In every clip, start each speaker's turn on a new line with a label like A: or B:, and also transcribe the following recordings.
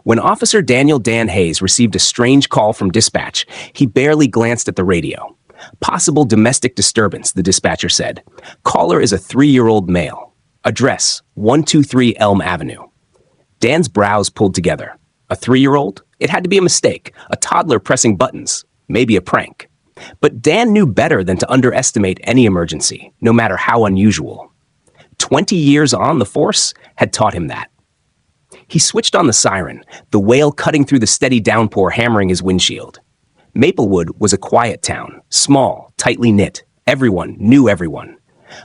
A: When Officer Daniel Dan Hayes received a strange call from dispatch, he barely glanced at the radio. Possible domestic disturbance, the dispatcher said. Caller is a 3-year-old male. Address, 123 Elm Avenue. Dan's brows pulled together. A 3-year-old? It had to be a mistake, a toddler pressing buttons, maybe a prank. But Dan knew better than to underestimate any emergency, no matter how unusual. 20 years on the force had taught him that. He switched on the siren, the wail cutting through the steady downpour hammering his windshield. Maplewood was a quiet town, small, tightly knit. Everyone knew everyone.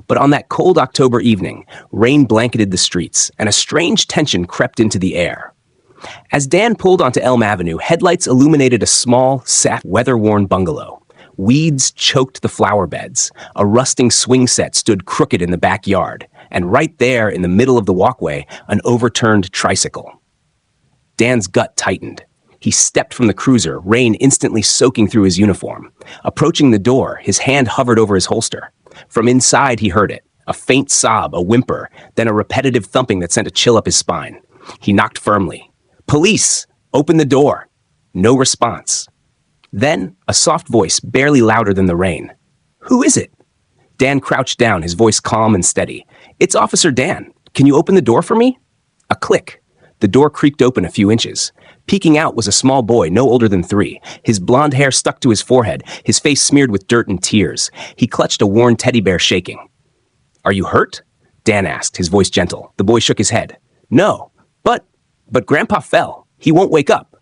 A: But on that cold October evening, rain blanketed the streets, and a strange tension crept into the air. As Dan pulled onto Elm Avenue, headlights illuminated a small, weather-worn bungalow. Weeds choked the flower beds. A rusting swing set stood crooked in the backyard, and right there in the middle of the walkway, an overturned tricycle. Dan's gut tightened. He stepped from the cruiser, rain instantly soaking through his uniform. Approaching the door, his hand hovered over his holster. From inside, he heard it. A faint sob, a whimper, then a repetitive thumping that sent a chill up his spine. He knocked firmly. "Police! Open the door!" No response. Then, a soft voice, barely louder than the rain. "Who is it?" Dan crouched down, his voice calm and steady. "It's Officer Dan. Can you open the door for me?" A click. The door creaked open a few inches. Peeking out was a small boy, no older than 3. His blonde hair stuck to his forehead, his face smeared with dirt and tears. He clutched a worn teddy bear, shaking. "Are you hurt?" Dan asked, his voice gentle. The boy shook his head. "No, but Grandpa fell. He won't wake up."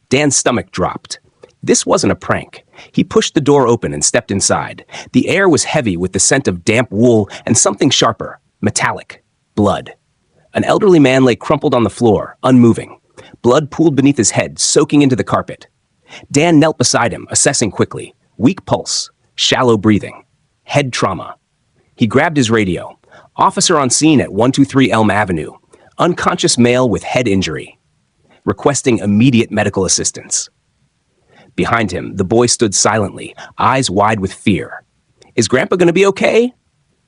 A: Dan's stomach dropped. This wasn't a prank. He pushed the door open and stepped inside. The air was heavy with the scent of damp wool and something sharper, metallic, blood. An elderly man lay crumpled on the floor, unmoving. Blood pooled beneath his head, soaking into the carpet. Dan knelt beside him, assessing quickly. Weak pulse, shallow breathing, head trauma. He grabbed his radio. Officer on scene at 123 Elm Avenue. Unconscious male with head injury. Requesting immediate medical assistance. Behind him, the boy stood silently, eyes wide with fear. "Is Grandpa going to be okay?"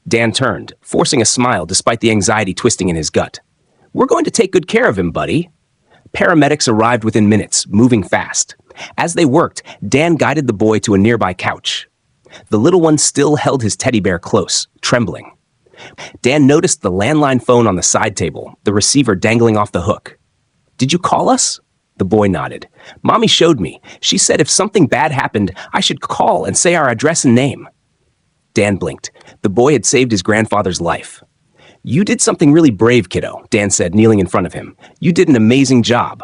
A: Dan turned, forcing a smile despite the anxiety twisting in his gut. "We're going to take good care of him, buddy." Paramedics arrived within minutes, moving fast. As they worked, Dan guided the boy to a nearby couch. The little one still held his teddy bear close, trembling. Dan noticed the landline phone on the side table, the receiver dangling off the hook. "Did you call us?" The boy nodded. "Mommy showed me. She said if something bad happened, I should call and say our address and name." Dan blinked. The boy had saved his grandfather's life. "You did something really brave, kiddo," Dan said, kneeling in front of him. "You did an amazing job."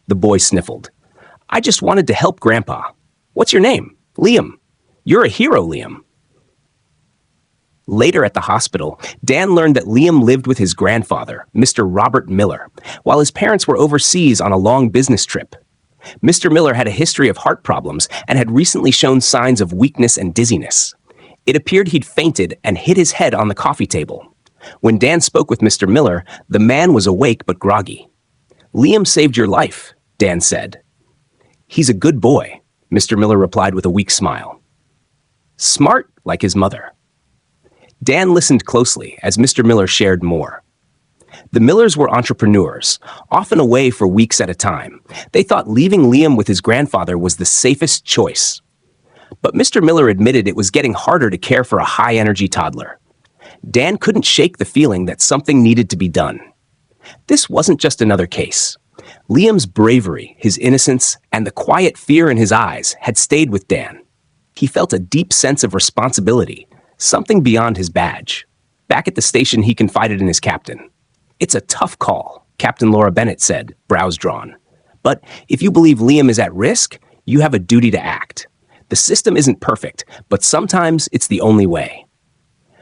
A: The boy sniffled. "I just wanted to help Grandpa." "What's your name?" "Liam." "You're a hero, Liam." Later at the hospital, Dan learned that Liam lived with his grandfather, Mr. Robert Miller, while his parents were overseas on a long business trip. Mr. Miller had a history of heart problems and had recently shown signs of weakness and dizziness. It appeared he'd fainted and hit his head on the coffee table. When Dan spoke with Mr. Miller, the man was awake but groggy. "Liam saved your life," Dan said. "He's a good boy," Mr. Miller replied with a weak smile. "Smart like his mother." Dan listened closely as Mr. Miller shared more. The Millers were entrepreneurs, often away for weeks at a time. They thought leaving Liam with his grandfather was the safest choice. But Mr. Miller admitted it was getting harder to care for a high-energy toddler. Dan couldn't shake the feeling that something needed to be done. This wasn't just another case. Liam's bravery, his innocence, and the quiet fear in his eyes had stayed with Dan. He felt a deep sense of responsibility, something beyond his badge. Back at the station, he confided in his captain. "It's a tough call," Captain Laura Bennett said, brows drawn. "But if you believe Liam is at risk, you have a duty to act. The system isn't perfect, but sometimes it's the only way."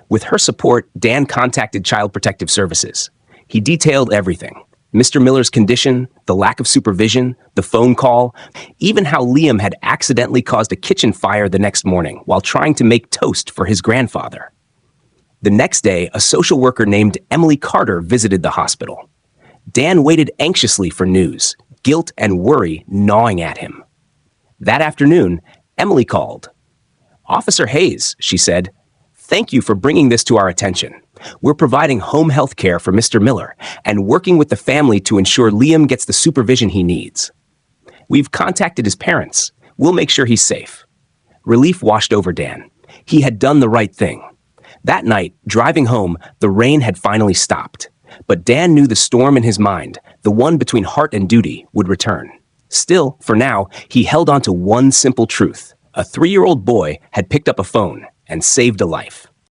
A: With her support, Dan contacted Child Protective Services. He detailed everything. Mr. Miller's condition, the lack of supervision, the phone call, even how Liam had accidentally caused a kitchen fire the next morning while trying to make toast for his grandfather. The next day, a social worker named Emily Carter visited the hospital. Dan waited anxiously for news, guilt and worry gnawing at him. That afternoon, Emily called. "Officer Hayes," she said, "thank you for bringing this to our attention. We're providing home health care for Mr. Miller and working with the family to ensure Liam gets the supervision he needs. We've contacted his parents. We'll make sure he's safe. Relief washed over Dan. He had done the right thing. That night, driving home, the rain had finally stopped. But Dan knew the storm in his mind, the one between heart and duty, would return. Still, for now, he held on to one simple truth. A 3-year-old boy had picked up a phone and saved a life.